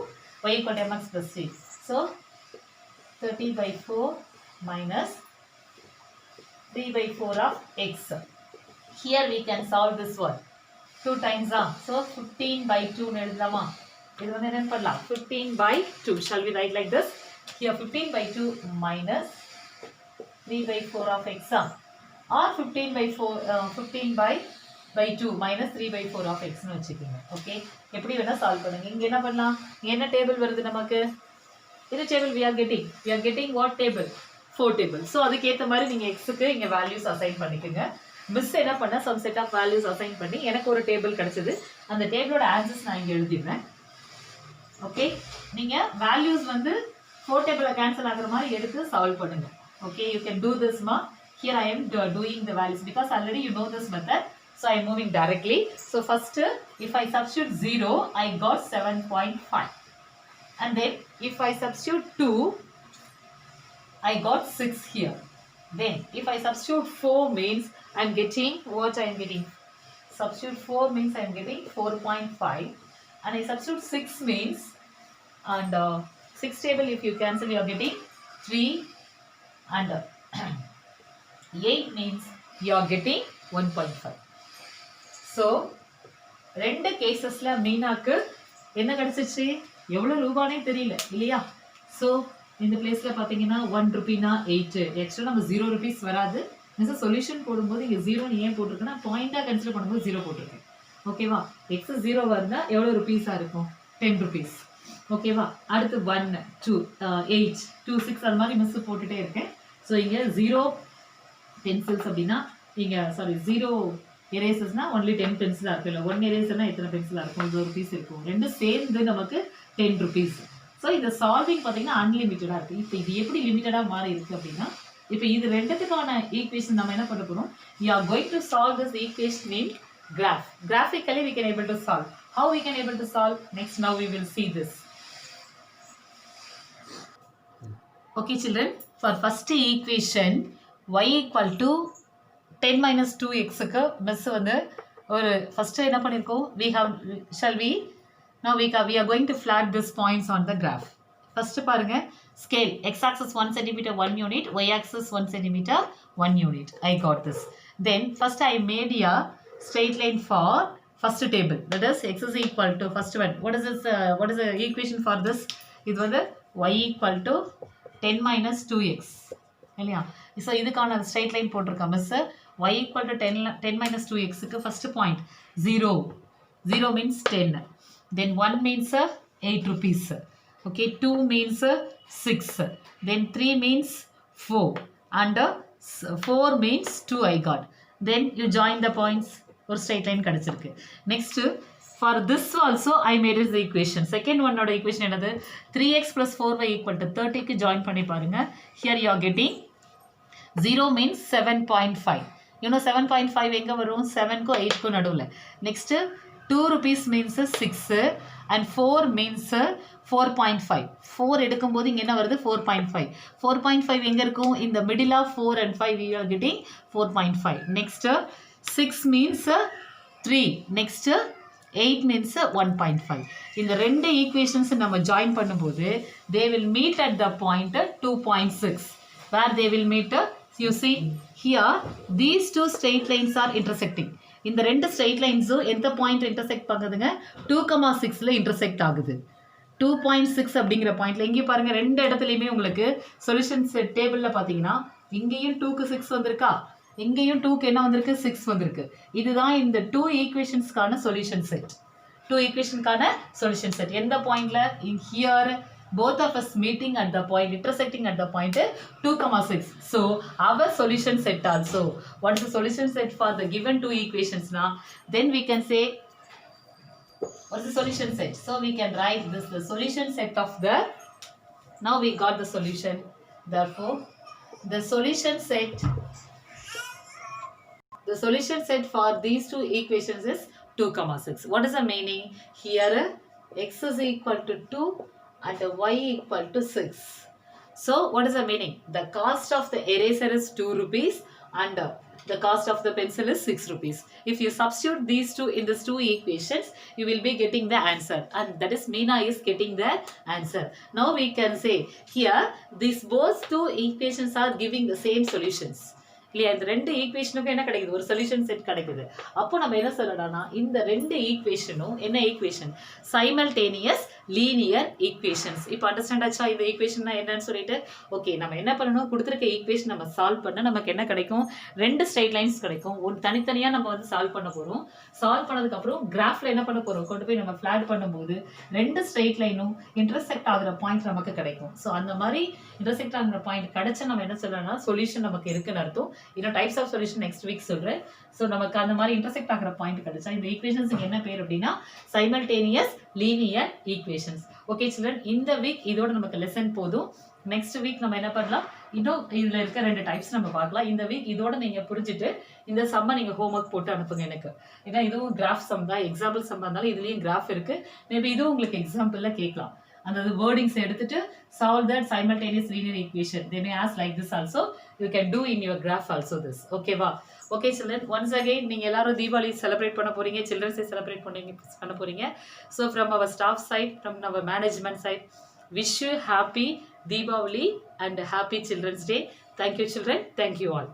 y equal to mx plus c. So 30 by 4 minus 3 by 4 of x. Here we can solve this one. 2 times so 15 by 2 எழுதலாமா. இது வந்து என்ன பண்ணலாம் 15 by 2. Shall we write like this? Here 15 by 2 minus 3 by 4 of x or 15 by 4 15 by 2 minus 3 by 4 of x னு வச்சுக்கீங்க. Okay, எப்படி வேணா solve பண்ணுங்க. இங்க என்ன பண்ணலாம், என்ன டேபிள் வருது நமக்கு, இது table we are getting what table 4 table. so அதுக்கு ஏத்த மாதிரி நீங்க x க்கு இங்க values assign பண்ணிக்கங்க. மிஸ் என்ன பண்ண some set of values assign பண்ணி எனக்கு ஒரு டேபிள் கிடைச்சது. அந்த டேபிளோட ஆன்சர்ஸ் நான் இங்க எழுதிடுறேன். ஓகே, நீங்க values வந்து 4 டேபிள கேன்சல் ஆகுற மாதிரி எடுத்து சால்வ் பண்ணுங்க. Okay, you can do this ma. Here I am doing the values because already you know this method. So I am moving directly. So first if I substitute 0, I got 7.5. And then if I substitute 2, I got 6 here. Then if I substitute 4 means I am getting what I am getting. Substitute 4 means I am getting 4.5. And I substitute 6 means, and 6 table if you cancel you are getting 3. And 8 means you are getting 1.5. So ரெண்டு கேசஸ்ல மீனாக்கு என்ன கிடைச்சிச்சு, எவ்வளவு ரூபானே தெரியல இல்லையா. So இந்த பிளேஸ்ல பாத்தீங்கன்னா 1 ரூபீனா 8 extra நம்ம 0 rupees வராது. சொல்யூஷன் போடும்போது இங்க 0 ஏன் போட்டிருக்குன்னா பாயிண்டா கன்சிடர் பண்ணும்போது 0 போட்டிருக்கேன். ஓகேவா, x 0 வருதா எவ்வளவு ருபீஸா இருக்கும் 10 rupees. ஓகேவா, அடுத்து 1 2 8 2 6 அது மாதிரி மிஸ் போட்டுட்டே இருக்கேன். ஸோ இங்கே 0 பென்சில்ஸ் அப்படின்னா இங்கே சாரி 0 எரேசர்ஸ்னா ஒன்லி 10 பென்சிலாக இருக்கும். இல்லை 1 எரேசர்னா எத்தனை பென்சிலாக இருக்கும், 1 rupees இருக்கும். ரெண்டும் சேர்ந்து நமக்கு 10 rupees. ஸோ இந்த சால்விங் பார்த்தீங்கன்னா அன்லிமிட்டடாக இருக்குது. இப்போ இது எப்படி லிமிட்டடாக மாறி இருக்குது அப்படின்னா, இப்போ இது ரெண்டுத்துக்கான ஈக்குவேஷன் நம்ம என்ன பண்ண போகிறோம், you are going to solve this equation in graph. Graphically we can able to solve. How we can able to solve? Next now we will see this. Okay children, for first equation y equal to 10 minus 2x க்கு miss வந்து ஒரு first என்ன பண்ணிருக்கோம், we have shall we now we are going to plot these points on the graph. First பாருங்க, scale x axis 1 cm 1 unit, y axis 1 cm 1 unit. I got this. Then first I made a straight line for first table, that is x is equal to first one. What is this what is the equation for this? இது வந்து y equal to 10 minus 2x இல்லையா. So இதுக்கான straight line போட்டிருக்கா miss. y equal to 10 minus 2x க்கு first point 0 means 10, then 1 means 8 rupees, okay, 2 means 6, then 3 means 4 and 4 means 2 I got. Then you join the points, ஒரு straight line கிடைச்சிருக்கு. Next for this also I made it the equation. Second one ஓட equation என்னது, 3x plus 4y equal to 30 க்கு join பண்ணி பாருங்க. Here you are getting 0 means 7.5. You know 7.5 எங்க வரும், 7 க்கு 8 க்கு நடுவுல. Next 2 rupees means 6 and 4 means 4.5. 4 எடுக்கும்போது இங்க என்ன வருது 4.5. 4.5 எங்க இருக்கும், in the middle of 4 and 5 we are getting 4.5. Next 6 means 3. Next 8 means 1.5. இந்த ரெண்டு ஈக்குவேஷன்ஸ் நம்ம ஜாயின் பண்ணும்போது they will meet at the point 2.6. where they will meet, you see here these two straight lines are intersecting. இந்த ரெண்டு straight linesம் எந்த point intersect பண்ணுதுங்க, 2,6ல intersect ஆகுது. 2.6 அப்படிங்கிற பாயிண்ட்ல இங்கே பாருங்க, ரெண்டு இடத்துலையுமே உங்களுக்கு சொல்யூஷன் செட் டேபிள்ல பார்த்தீங்கன்னா இங்கேயும் 2க்கு 6 வந்திருக்கா, இங்கேயும் 2க்கு என்ன வந்திருக்கு 6 வந்திருக்கு. இதுதான் இந்த 2 ஈக்குவேஷன்ஸ்க்கான சொல்யூஷன் செட். 2 ஈக்குவேஷனுக்கான சொல்யூஷன் செட் எந்த பாயிண்ட்ல, here both of us meeting at the point, intersecting at the point 2,6. So our solution set also, what is the solution set for the given 2 equations now, then we can say what is the solution set. So we can write this, the solution set of the, now we got the solution, therefore The solution set for these two equations is 2, 6. What is the meaning? Here x is equal to 2 and y equal to 6. So what is the meaning? The cost of the eraser is 2 rupees and the cost of the pencil is 6 rupees. If you substitute these two in these two equations, you will be getting the answer, and that is Meena is getting the answer. Now we can say here these both two equations are giving the same solutions. இல்லையா, இந்த ரெண்டு ஈக்குவேஷனுக்கும் என்ன கிடைக்குது? ஒரு solution set கிடைக்குது. அப்போ நம்ம என்ன சொல்லலாம்னா, இந்த ரெண்டு ஈக்குவேஷனும் என்ன ஈக்குவேஷன்? Simultaneous linear equations. இப்போ அண்டர்ஸ்டாண்ட் ஆச்சா இந்த ஈக்குவேஷன்னா என்னன்னு சொல்லிட்டு? ஓகே, நம்ம என்ன பண்ணணும், கொடுத்துருக்க ஈக்குவேஷன் நம்ம சால்வ் பண்ண நமக்கு என்ன கிடைக்கும்? ரெண்டு ஸ்ட்ரைட் லைன்ஸ் கிடைக்கும். ஒரு தனித்தனியாக நம்ம வந்து சால்வ் பண்ண போகிறோம். சால்வ் பண்ணதுக்கப்புறம் கிராஃபில் என்ன பண்ண போகிறோம், கொண்டு போய் நம்ம ஃப்ளாட் பண்ணும்போது ரெண்டு ஸ்ட்ரைட் லைனும் இன்டர்செக்ட் ஆகிற பாயிண்ட் நமக்கு கிடைக்கும். ஸோ அந்த மாதிரி இன்டர்செக்ட் ஆகிற பாயிண்ட் கிடைச்சா நம்ம என்ன சொல்லலாம்னா சொல்யூஷன் நமக்கு இருக்குன்னு அர்த்தம். இன்னும் types of solution next week சொல்றேன். ஸோ நமக்கு அந்த மாதிரி இன்டர்செக்ட் ஆகிற பாயிண்ட் கிடைச்சா இந்த ஈக்குவேஷன்ஸுக்கு என்ன பேர் அப்படின்னா simultaneous linear equations. Okay children, இந்த வீக் இதோட நமக்கு லெசன் போதும். நெக்ஸ்ட் வீக் நம்ம என்ன பண்ணலாம், இன்னும் இதுல இருக்க ரெண்டு டைப்ஸ் நம்ம பார்க்கலாம். இந்த வீக் இதோட நீங்க புரிஞ்சுட்டு இந்த சம்மை நீங்க ஹோம்ஒர்க் போட்டு அனுப்புங்க எனக்கு. ஏன்னா இதுவும் கிராஃப் சம் தான், எக்ஸாம்பிள் சம் இருந்தாலும் இதுலயும் கிராஃப் இருக்கு. மேபி இதுவும் உங்களுக்கு எக்ஸாம்பிள்ல கேட்கலாம். அந்த வேர்டிங்ஸ் எடுத்துட்டு solve that simultaneous linear equation. They may ask like this also. You can do in your graph also this. Okay வா? Okay children, once again நீங்க எல்லாரும் தீபாவளி செலிப்ரேட் பண்ண போறீங்க, சில்ட்ரன்ஸ் டே செலிப்ரேட் பண்ண போறீங்க. So from our staff side, from our management side, wish you happy Deepavali and happy Children's Day. Thank you children. Thank you all.